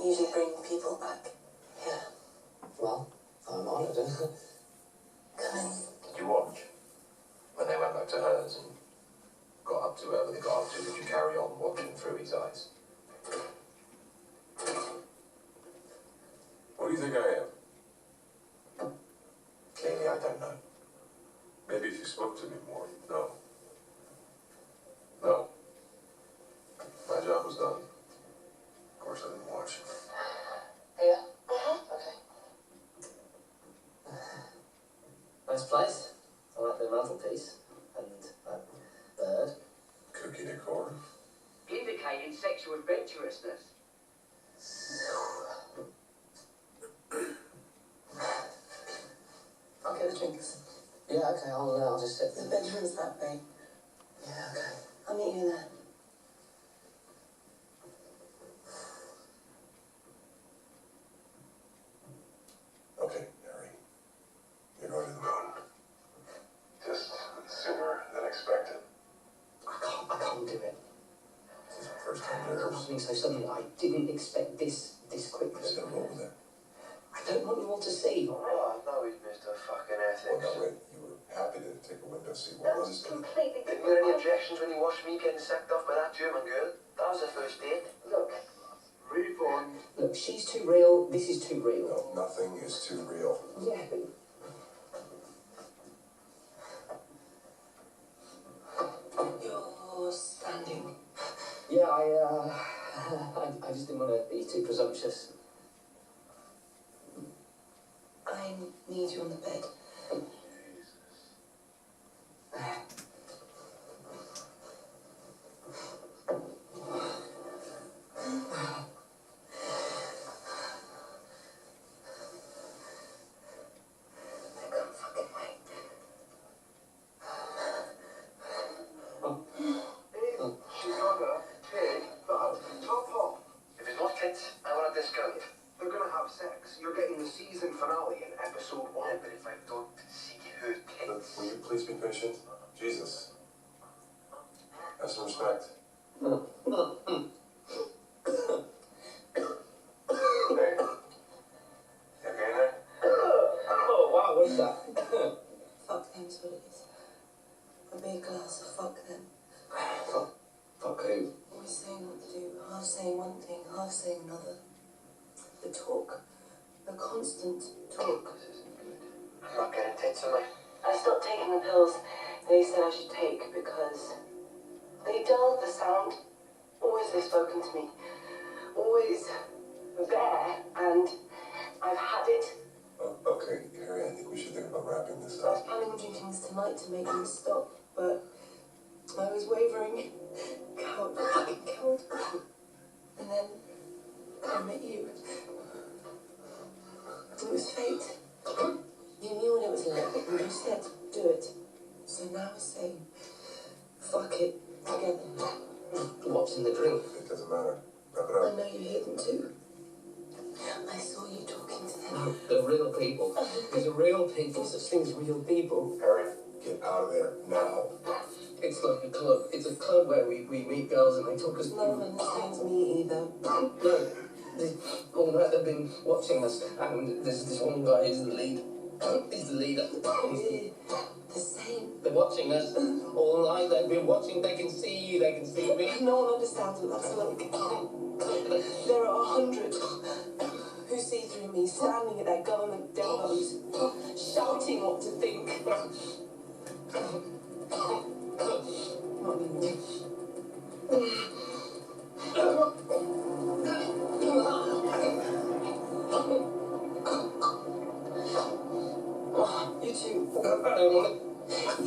usually bring people back. Yeah. Well, I'm honoured. Come in. Did you watch when they went back to hers and got up to wherever they got up to? Did you carry on watching through his eyes? What do you think I am? Clearly, I don't know. Maybe if you spoke to me more, you'd know. No. My job was done. Of course, I didn't watch. Yeah. Okay. Nice place. I like the mantelpiece and that bird. Cookie decor. Indicating sexual adventurousness. I'll get the drinks. Yeah, okay, I'll just sit The there. bedroom's that way. Yeah, okay. I'll meet you there. Okay, Harry. You're going to the moon. Just sooner than expected. I can't do it. This is the first time It's ever. happening so suddenly. I didn't expect this quickly. Just gonna roll with it. I don't want you all to see. Oh, no, he's Mr. Fucking Well, Ethics. no, wait. You were happy to take a window seat while That's others. completely Didn't you have any objections when you watched me getting sacked off by that German girl? That was the first date. Look, Refund. look, she's too real. This is too real. No, nothing is too real. Yeah, but You're standing. yeah, I just didn't want to be too presumptuous. I need you on the bed. I can't fucking wait. She's gonna take that top off. If it's not tits, I want a discount. They're gonna have sex. You're getting the season finale in episode 1. Yeah, but if I don't see her But tits... will you please be patient? Jesus. Have some respect. Hey. You okay there? Oh wow, what is that? Fuck them's what it is. A big glass of fuck them. Fuck who? Always saying what to do, half saying one thing, half saying another. The talk. The constant talk. This isn't good. I'm not getting tits, am I? I stopped taking the pills they said I should take because they dulled the sound. Always they've spoken to me. Always there, and I've had it. Oh, okay, Harry, I think we should think about wrapping this I was up. planning on drinking this tonight to make them stop, but I was wavering. Coward, fucking coward. And then I met you. It was fate. You knew what it was like, and you said, do it. So now we're saying, fuck it, together. What's in the drink? It doesn't matter. Wrap it I up. know you hear them too. I saw you talking to them. They're real people. These are real people. Such things as real people. Harry, get out of there now. It's like a club. It's a club where we meet girls and they talk us No one understands me either. No. All night they've been watching us and there's this one guy who's the lead. He's the leader. We're the same. They're watching us all night. They've been watching. They can see you. They can see me. No one understands what that's like. There are 100 who see through me, standing at their government depots, shouting what to think. Not anymore. You too. I don't want it.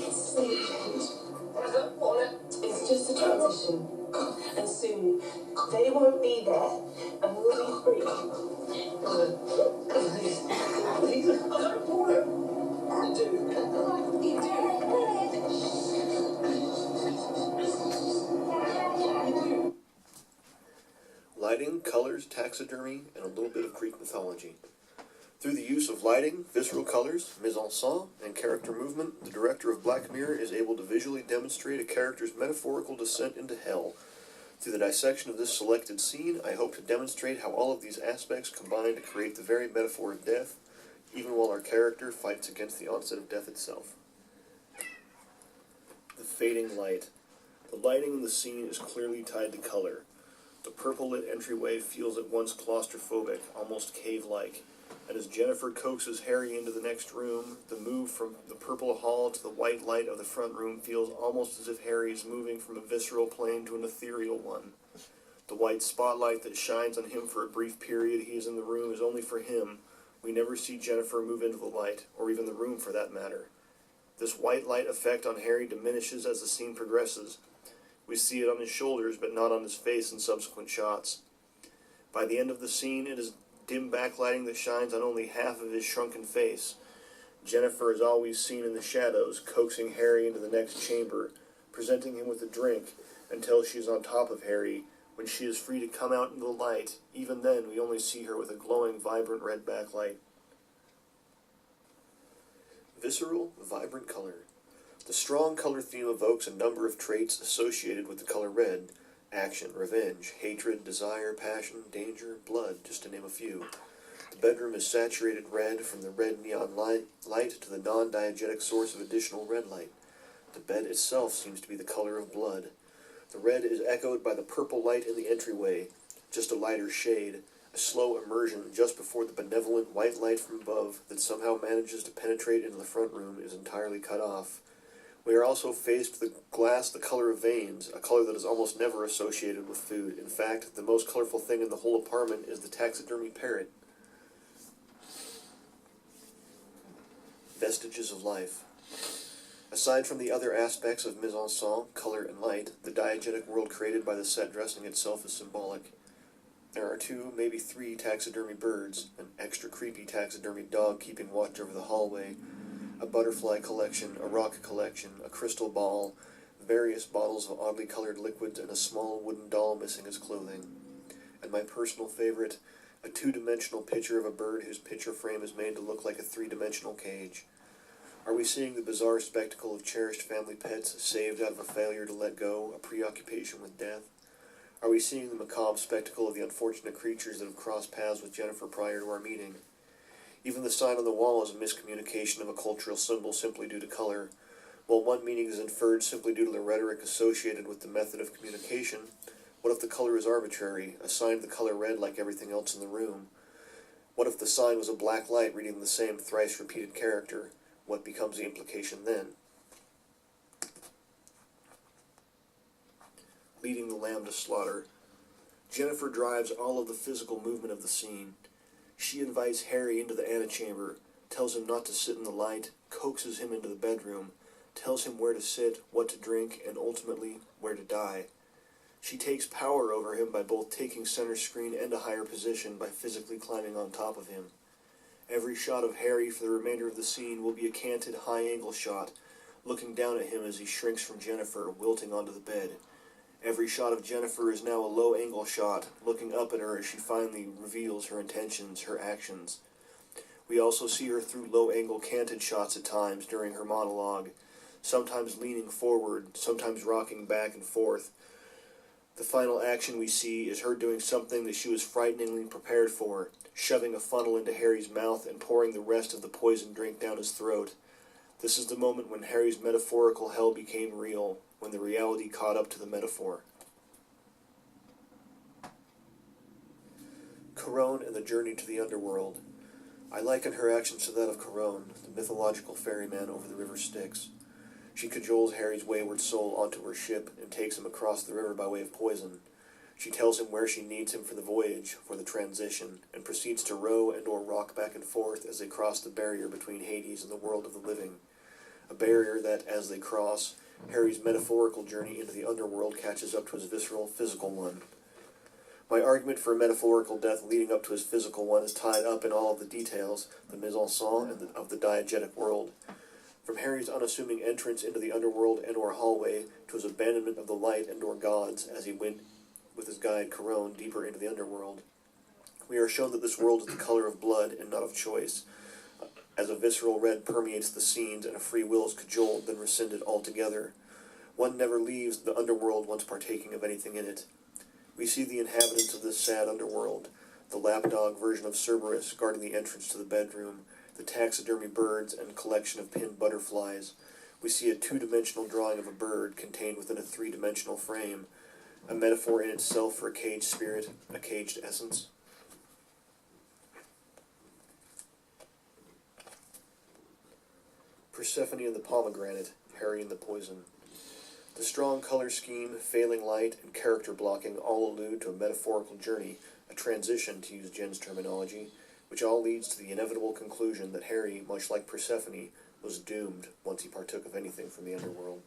It's a change. I don't want it. It's just a transition. And soon, they won't be there, and we'll be free. Please. Please. I don't want it. You do. You do. You do. Lighting, colors, taxidermy, and a little bit of Greek mythology. Through the use of lighting, visceral colors, mise-en-scène, and character movement, the director of Black Mirror is able to visually demonstrate a character's metaphorical descent into hell Through the dissection of this selected scene, I hope to demonstrate how all of these aspects combine to create the very metaphor of death, even while our character fights against the onset of death itself. The fading light. The lighting in the scene is clearly tied to color. The purple-lit entryway feels at once claustrophobic, almost cave-like, and as Jennifer coaxes Harry into the next room, the move from the purple hall to the white light of the front room feels almost as if Harry is moving from a visceral plane to an ethereal one. The white spotlight that shines on him for a brief period he is in the room is only for him. We never see Jennifer move into the light, or even the room for that matter. This white light effect on Harry diminishes as the scene progresses. We see it on his shoulders, but not on his face in subsequent shots. By the end of the scene, it is dim backlighting that shines on only half of his shrunken face. Jennifer is always seen in the shadows, coaxing Harry into the next chamber, presenting him with a drink, until she is on top of Harry, when she is free to come out into the light. Even then, we only see her with a glowing, vibrant red backlight. Visceral, vibrant color. The strong color theme evokes a number of traits associated with the color red: action, revenge, hatred, desire, passion, danger, blood, just to name a few. The bedroom is saturated red, from the red neon light to the non-diegetic source of additional red light. The bed itself seems to be the color of blood. The red is echoed by the purple light in the entryway, just a lighter shade. A slow immersion just before the benevolent white light from above that somehow manages to penetrate into the front room is entirely cut off. We are also faced with glass the color of veins, a color that is almost never associated with food. In fact, the most colorful thing in the whole apartment is the taxidermy parrot. Vestiges of life. Aside from the other aspects of mise-en-scène, color and light, the diegetic world created by the set dressing itself is symbolic. There are 2, maybe 3 taxidermy birds, an extra creepy taxidermy dog keeping watch over the hallway, a butterfly collection, a rock collection, a crystal ball, various bottles of oddly colored liquids, and a small wooden doll missing his clothing. And my personal favorite, a 2-dimensional picture of a bird whose picture frame is made to look like a 3-dimensional cage. Are we seeing the bizarre spectacle of cherished family pets saved out of a failure to let go, a preoccupation with death? Are we seeing the macabre spectacle of the unfortunate creatures that have crossed paths with Jennifer prior to our meeting? Even the sign on the wall is a miscommunication of a cultural symbol simply due to color. While one meaning is inferred simply due to the rhetoric associated with the method of communication, what if the color is arbitrary, assigned the color red like everything else in the room? What if the sign was a black light reading the same thrice-repeated character? What becomes the implication then? Leading the lamb to slaughter. Jennifer drives all of the physical movement of the scene. She invites Harry into the antechamber, tells him not to sit in the light, coaxes him into the bedroom, tells him where to sit, what to drink, and ultimately, where to die. She takes power over him by both taking center screen and a higher position by physically climbing on top of him. Every shot of Harry for the remainder of the scene will be a canted high-angle shot, looking down at him as he shrinks from Jennifer, wilting onto the bed. Every shot of Jennifer is now a low-angle shot, looking up at her as she finally reveals her intentions, her actions. We also see her through low-angle canted shots at times during her monologue, sometimes leaning forward, sometimes rocking back and forth. The final action we see is her doing something that she was frighteningly prepared for, shoving a funnel into Harry's mouth and pouring the rest of the poison drink down his throat. This is the moment when Harry's metaphorical hell became real, when the reality caught up to the metaphor. Charon and the journey to the underworld. I liken her actions to that of Charon, the mythological ferryman over the river Styx. She cajoles Harry's wayward soul onto her ship and takes him across the river by way of poison. She tells him where she needs him for the voyage, for the transition, and proceeds to row and or rock back and forth as they cross the barrier between Hades and the world of the living. A barrier that, as they cross, Harry's metaphorical journey into the underworld catches up to his visceral, physical one. My argument for a metaphorical death leading up to his physical one is tied up in all of the details, the mise-en-scène of the diegetic world. From Harry's unassuming entrance into the underworld and or hallway to his abandonment of the light and or gods as he went with his guide Charon deeper into the underworld. We are shown that this world is the color of blood and not of choice, as a visceral red permeates the scenes and a free will is cajoled, then rescinded altogether. One never leaves the underworld once partaking of anything in it. We see the inhabitants of this sad underworld, the lapdog version of Cerberus guarding the entrance to the bedroom, the taxidermy birds, and collection of pinned butterflies. We see a two-dimensional drawing of a bird contained within a three-dimensional frame, a metaphor in itself for a caged spirit, a caged essence. Persephone and the pomegranate, Harry and the poison. The strong color scheme, failing light, and character blocking all allude to a metaphorical journey, a transition, to use Jen's terminology, which all leads to the inevitable conclusion that Harry, much like Persephone, was doomed once he partook of anything from the underworld.